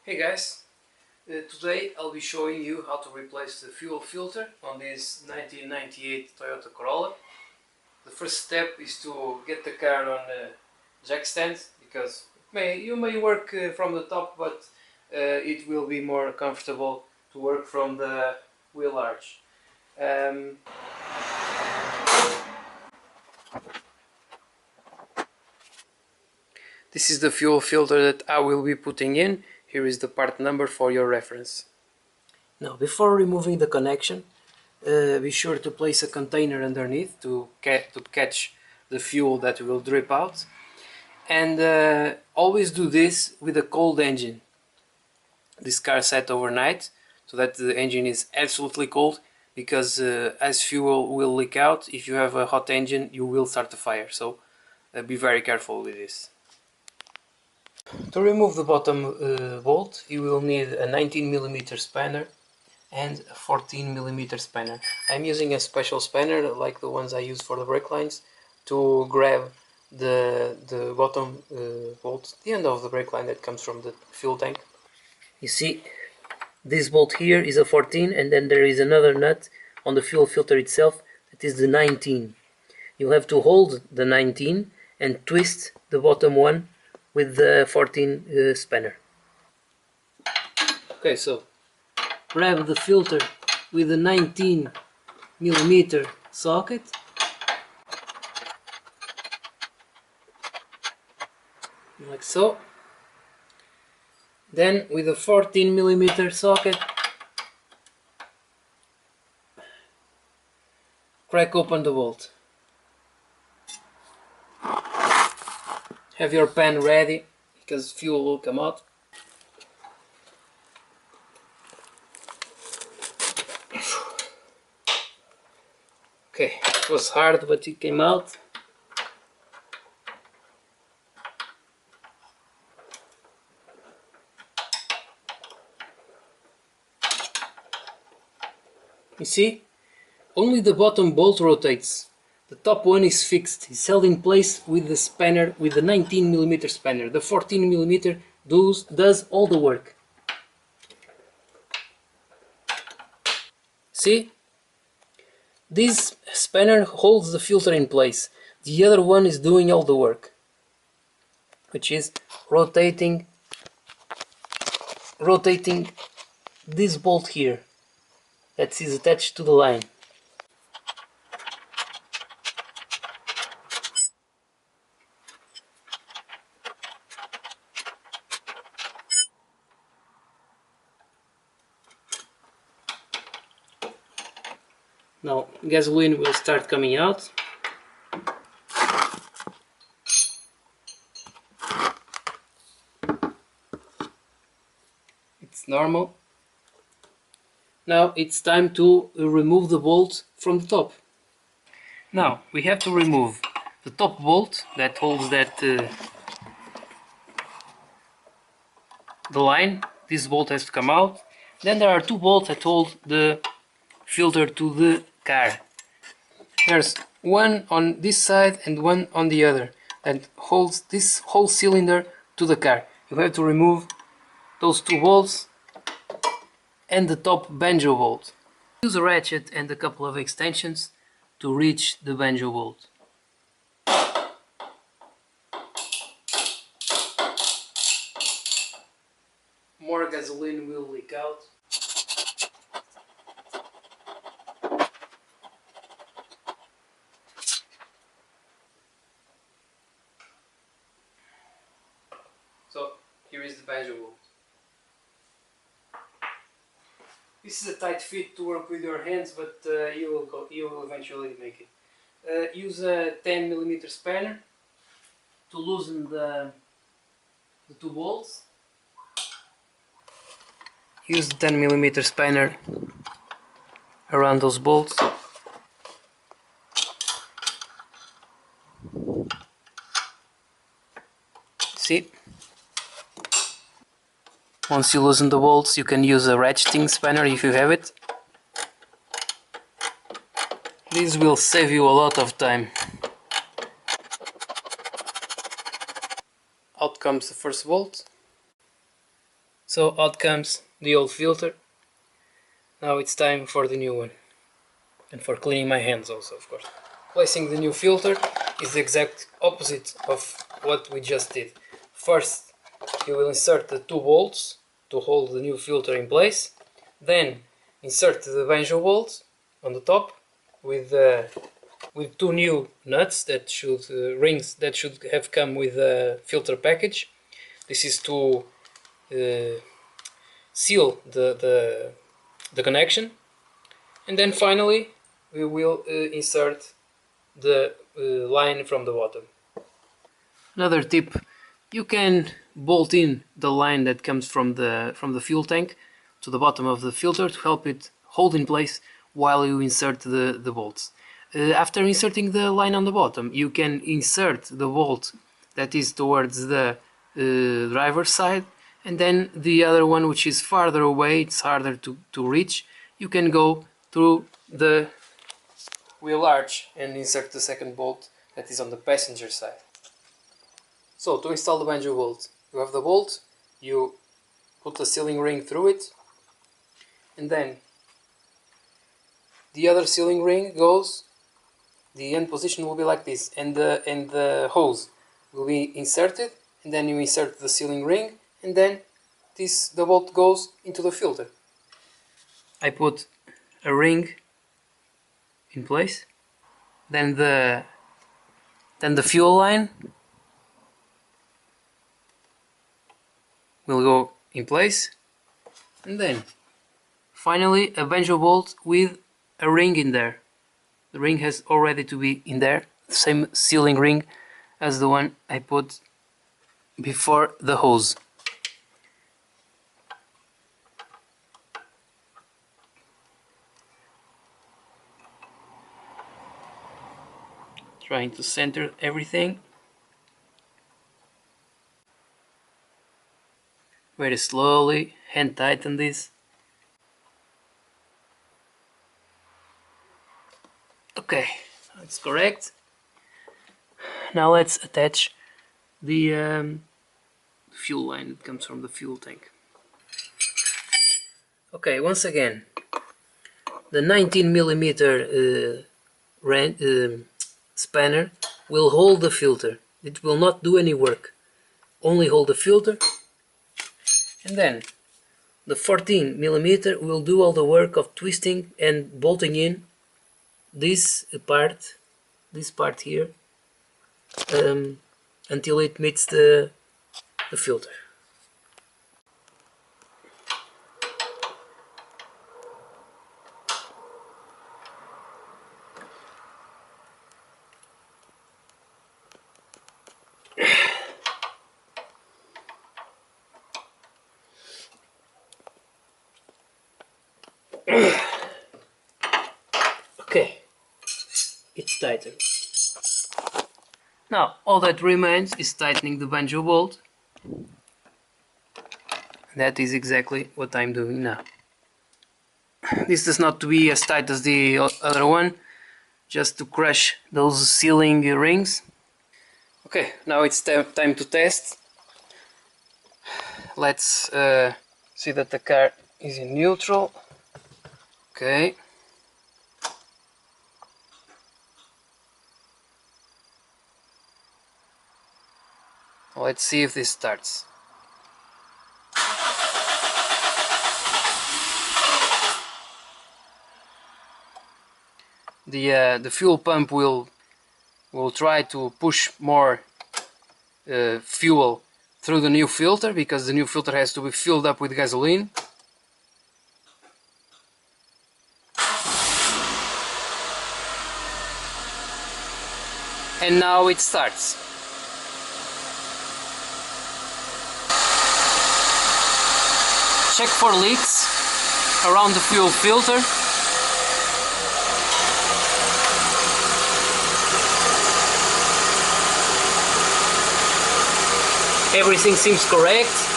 Hey guys, today I'll be showing you how to replace the fuel filter on this 1998 Toyota Corolla. The first step is to get the car on a jack stand, because you may work from the top, but it will be more comfortable to work from the wheel arch. This is the fuel filter that I will be putting in. Here is the part number for your reference. Now, before removing the connection, be sure to place a container underneath to catch the fuel that will drip out. And always do this with a cold engine. This car set overnight so that the engine is absolutely cold, because as fuel will leak out, if you have a hot engine you will start a fire, so be very careful with this. To remove the bottom bolt, you will need a 19mm spanner and a 14mm spanner. I'm using a special spanner like the ones I use for the brake lines to grab the bottom bolt, the end of the brake line that comes from the fuel tank. You see, this bolt here is a 14, and then there is another nut on the fuel filter itself that is the 19. You'll have to hold the 19 and twist the bottom one with the 14 spanner. Okay, so grab the filter with a 19mm socket, like so. Then with a 14mm socket, crack open the bolt. Have your pan ready, because fuel will come out. Okay, it was hard, but it came out. You see, only the bottom bolt rotates. The top one is fixed, it's held in place with the spanner, with the 19mm spanner. The 14mm does all the work. See? This spanner holds the filter in place. The other one is doing all the work, which is rotating this bolt here that is attached to the line. Now gasoline will start coming out. It's normal. Now it's time to remove the bolt from the top. Now we have to remove the top bolt that holds the line. This bolt has to come out. Then there are two bolts that hold the filter to the car. There's one on this side and one on the other that holds this whole cylinder to the car. You have to remove those two bolts and the top banjo bolt. Use a ratchet and a couple of extensions to reach the banjo bolt. More gasoline will leak out. So here is the banjo bolt. This is a tight fit to work with your hands, but you will eventually make it. Use a 10mm spanner to loosen the two bolts. Use the 10mm spanner around those bolts. See? Once you loosen the bolts, you can use a ratcheting spanner if you have it. This will save you a lot of time. Out comes the first bolt. So out comes the old filter. Now it's time for the new one. And for cleaning my hands also, of course. Placing the new filter is the exact opposite of what we just did. First, you will insert the 2 bolts to hold the new filter in place. Then insert the banjo bolt on the top with 2 new nuts that should rings that should have come with the filter package. This is to seal the connection, and then finally we will insert the line from the bottom. Another tip: you can bolt in the line that comes from the fuel tank to the bottom of the filter to help it hold in place while you insert the bolts. After inserting the line on the bottom, you can insert the bolt that is towards the driver's side, and then the other one, which is farther away, it's harder to reach, you can go through the wheel arch and insert the second bolt that is on the passenger side. So to install the banjo bolt, you have the bolt, you put the sealing ring through it, and then the other sealing ring goes, the end position will be like this, and the hose will be inserted, and then you insert the sealing ring, and then the bolt goes into the filter. I put a ring in place, then the fuel line will go in place, and then finally a banjo bolt with a ring in there. The ring has already to be in there, the same sealing ring as the one I put before the hose. Trying to center everything. Very slowly, hand tighten this. Okay, that's correct. Now let's attach the fuel line that comes from the fuel tank. Okay, once again, the 19mm spanner will hold the filter. It will not do any work, only hold the filter, and then the 14mm will do all the work of twisting and bolting in this part here until it meets the filter. Okay, it's tightened. Now all that remains is tightening the banjo bolt. That is exactly what I'm doing now. This does not to be as tight as the other one, just to crush those sealing rings. Okay, now it's time to test. Let's see that the car is in neutral. Okay. Let's see if this starts. The fuel pump will try to push more fuel through the new filter, because the new filter has to be filled up with gasoline. And now it starts. Check for leaks around the fuel filter. Everything seems correct.